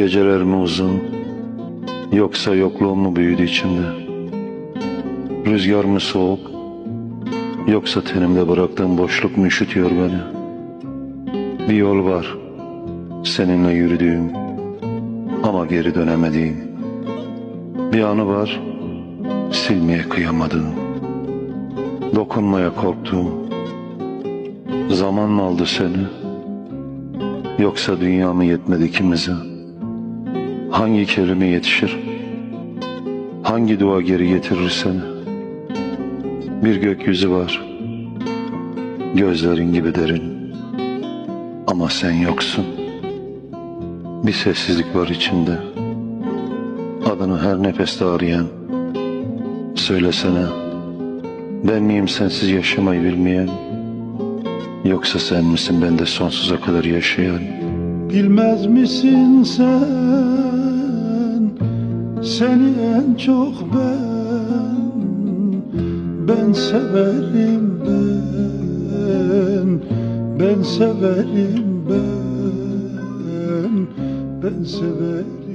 Geceler mi uzun, yoksa yokluğun mu büyüdü içimde? Rüzgar mı soğuk, yoksa tenimde bıraktığın boşluk mu üşütüyor beni? Bir yol var, seninle yürüdüğüm ama geri dönemediğim. Bir anı var, silmeye kıyamadığım, dokunmaya korktuğum. Zaman mı aldı seni, yoksa dünya mı yetmedi ikimize? Hangi kelime yetişir, hangi dua geri getirir seni? Bir gökyüzü var, gözlerin gibi derin, ama sen yoksun. Bir sessizlik var içinde, adını her nefeste arayan. Söylesene, ben miyim sensiz yaşamayı bilmeyen, yoksa sen misin bende sonsuza kadar yaşayan? Bilmez misin sen, seni en çok ben severim ben severim ben severim.